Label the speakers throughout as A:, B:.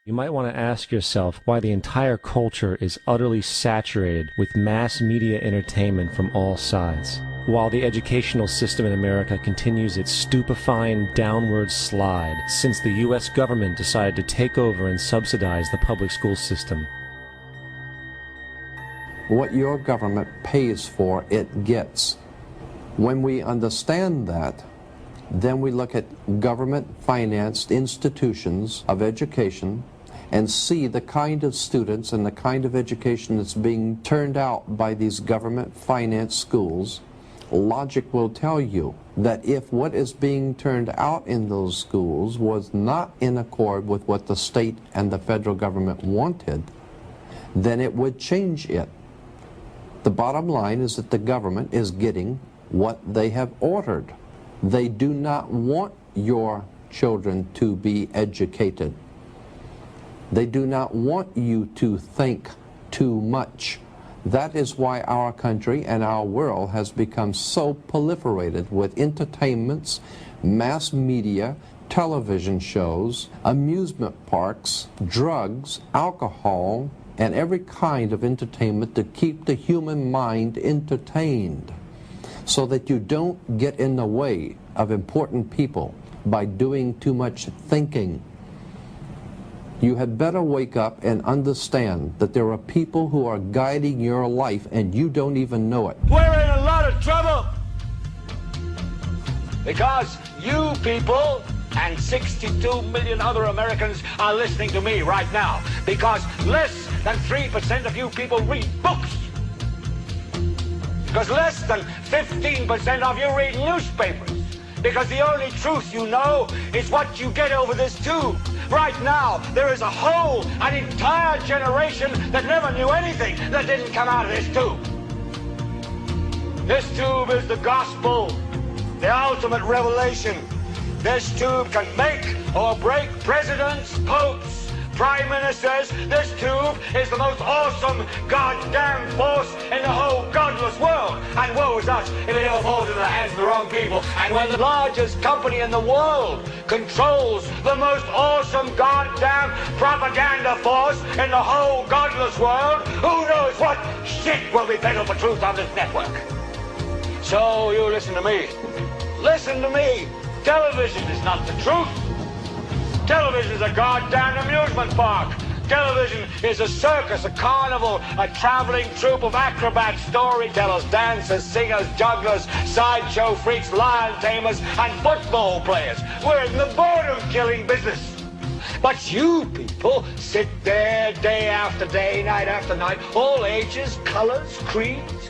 A: You might want to ask yourself why the entire culture is utterly saturated with mass media entertainment from all sides, while the educational system in America continues its stupefying downward slide since the U.S. government decided to take over and subsidize the public school system.
B: What your government pays for, it gets. When we understand that, then we look at government-financed institutions of education and see the kind of students and the kind of education that's being turned out by these government-financed schools. Logic will tell you that if what is being turned out in those schools was not in accord with what the state and the federal government wanted, then it would change it. The bottom line is that the government is getting what they have ordered. They do not want your children to be educated. They do not want you to think too much. That is why our country and our world has become so proliferated with entertainments, mass media, television shows, amusement parks, drugs, alcohol, and every kind of entertainment to keep the human mind entertained, so that you don't get in the way of important people by doing too much thinking. You had better wake up and understand that there are people who are guiding your life and you don't even know it.
C: We're in a lot of trouble because you people and 62 million other Americans are listening to me right now, because less than 3% of you people read books, because less than 15% of you read newspapers, because the only truth you know is what you get over this tube. Right now, there is an entire generation that never knew anything that didn't come out of this tube. This tube is the gospel, the ultimate revelation. This tube can make or break presidents, popes, prime ministers. This tube is the most awesome goddamn force in the whole godless world. And woe is us if it ever falls into the hands of the wrong people. And when the largest company in the world controls the most awesome goddamn propaganda force in the whole godless world, who knows what shit will be peddled for truth on this network. So you listen to me. Listen to me. Television is not the truth. Television is a goddamn amusement park. Television is a circus, a carnival, a traveling troupe of acrobats, storytellers, dancers, singers, jugglers, sideshow freaks, lion tamers, and football players. We're in the boredom-killing business. But you people sit there day after day, night after night, all ages, colors, creeds.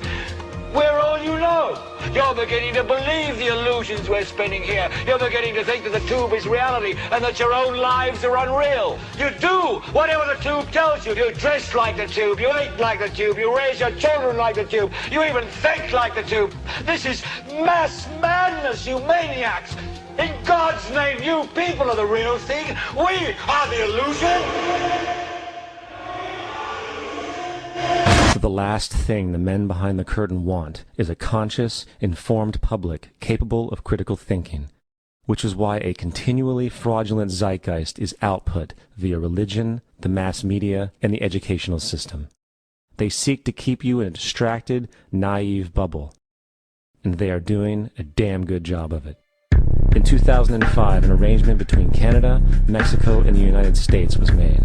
C: We're all you know. You're beginning to believe the illusions we're spinning here. You're beginning to think that the tube is reality and that your own lives are unreal. You do whatever the tube tells you. You dress like the tube. You eat like the tube. You raise your children like the tube. You even think like the tube. This is mass madness, you maniacs. In God's name, you people are the real thing. We are the illusion.
A: The last thing the men behind the curtain want is a conscious, informed public capable of critical thinking, which is why a continually fraudulent zeitgeist is output via religion, the mass media, and the educational system. They seek to keep you in a distracted, naive bubble, and they are doing a damn good job of it. In 2005, an arrangement between Canada, Mexico, and the United States was made.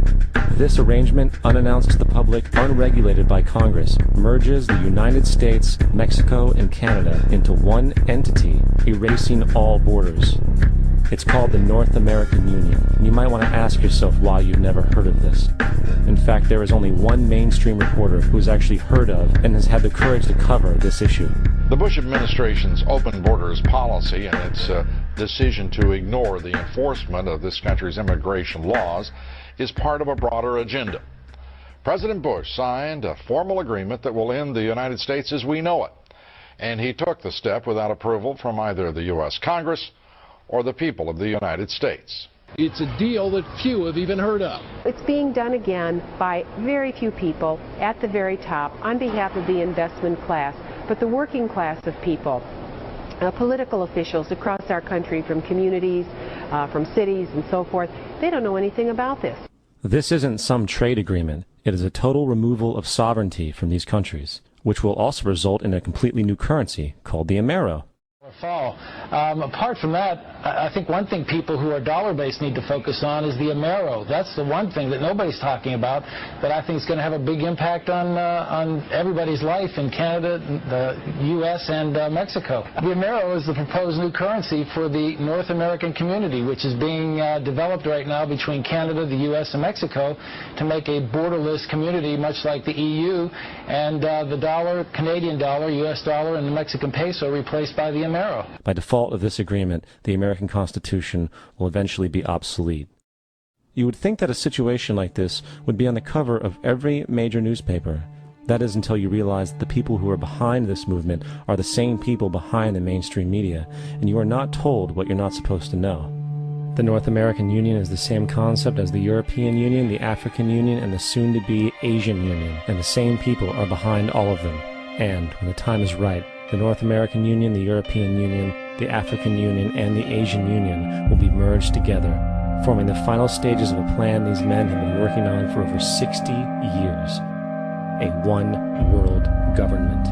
A: This arrangement, unannounced to the public, unregulated by Congress, merges the United States, Mexico, and Canada into one entity, erasing all borders. It's called the North American Union, and you might want to ask yourself why you've never heard of this. In fact, there is only one mainstream reporter who has actually heard of and has had the courage to cover this issue.
D: The Bush administration's open borders policy and its decision to ignore the enforcement of this country's immigration laws is part of a broader agenda. President Bush signed a formal agreement that will end the United States as we know it, and he took the step without approval from either the U.S. Congress or the people of the United States.
E: It's a deal that few have even heard of.
F: It's being done again by very few people at the very top on behalf of the investment class, but the working class of people, political officials across our country, from communities, from cities and so forth, they don't know anything about this.
A: This isn't some trade agreement. It is a total removal of sovereignty from these countries, which will also result in a completely new currency called the Amero.
E: Fall. Apart from that, I think one thing people who are dollar-based need to focus on is the Amero. That's the one thing that nobody's talking about that I think is going to have a big impact on everybody's life in Canada, the U.S., and Mexico. The Amero is the proposed new currency for the North American community, which is being developed right now between Canada, the U.S., and Mexico to make a borderless community, much like the EU, and the dollar, Canadian dollar, U.S. dollar, and the Mexican peso replaced by the Amero.
A: By default of this agreement, the American Constitution will eventually be obsolete. You would think that a situation like this would be on the cover of every major newspaper. That is until you realize that the people who are behind this movement are the same people behind the mainstream media, and you are not told what you're not supposed to know. The North American Union is the same concept as the European Union, the African Union, and the soon-to-be Asian Union, and the same people are behind all of them. And, when the time is right, the North American Union, the European Union, the African Union, and the Asian Union will be merged together, forming the final stages of a plan these men have been working on for over 60 years. A one-world government.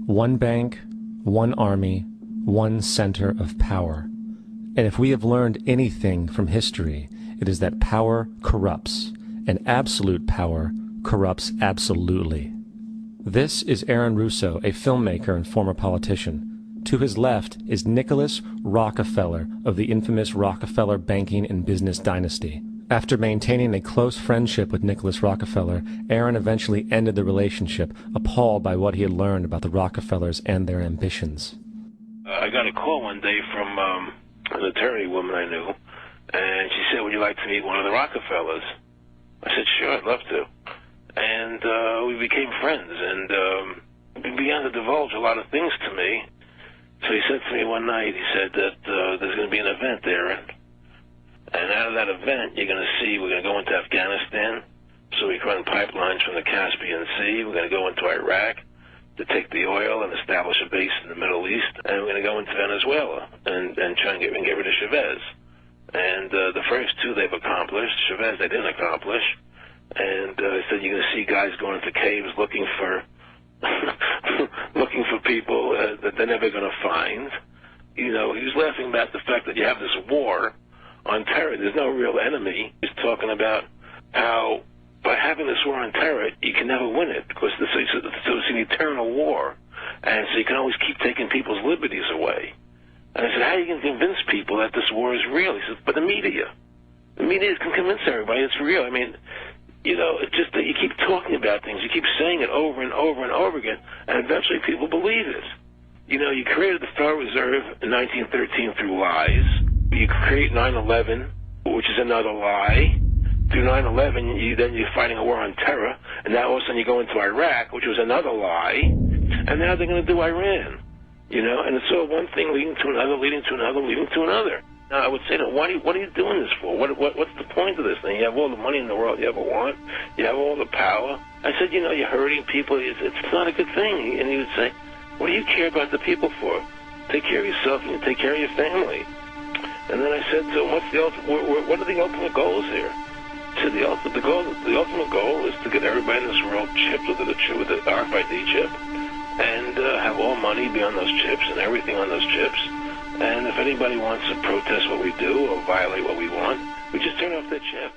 A: One bank, one army, one center of power. And if we have learned anything from history, it is that power corrupts, and absolute power corrupts absolutely. This is Aaron Russo, a filmmaker and former politician. To his left is Nicholas Rockefeller of the infamous Rockefeller banking and business dynasty. After maintaining a close friendship with Nicholas Rockefeller, Aaron eventually ended the relationship, appalled by what he had learned about the Rockefellers and their ambitions.
G: I got a call one day from an attorney woman I knew, and she said, "Would you like to meet one of the Rockefellers?" I said, "Sure, I'd love to." And we became friends, and he began to divulge a lot of things to me. So he said to me one night, he said that there's going to be an event there, and out of that event, you're going to see, we're going to go into Afghanistan, so we can run pipelines from the Caspian Sea. We're going to go into Iraq to take the oil and establish a base in the Middle East, and we're going to go into Venezuela and try and get rid of Chavez. And the first two they've accomplished. Chavez they didn't accomplish. And he said you're going to see guys going into caves looking for looking for people that they're never going to find. You know, he was laughing about the fact that you have this war on terror. There's no real enemy. He's talking about how by having this war on terror, you can never win it because it's an eternal war. And so you can always keep taking people's liberties away. And I said, how are you going to convince people that this war is real? He said, but the media can convince everybody it's real. I mean, you know, it's just that you keep talking about things. You keep saying it over and over and over again, and eventually people believe it. You know, you created the Federal Reserve in 1913 through lies. You create 9/11, which is another lie. Through 9/11, you're fighting a war on terror, and now all of a sudden you go into Iraq, which was another lie, and now they're going to do Iran. You know, and it's all one thing leading to another, leading to another, leading to another. Now, I would say, what are you doing this for? What's the point of this thing? You have all the money in the world you ever want. You have all the power. I said, you know, you're hurting people. It's not a good thing. And he would say, what do you care about the people for? Take care of yourself and you take care of your family. And then I said, so what are the ultimate goals here? He said, the ultimate goal is to get everybody in this world chipped with the RFID chip and have all money be on those chips and everything on those chips. And if anybody wants to protest what we do or violate what we want, we just turn off that chip.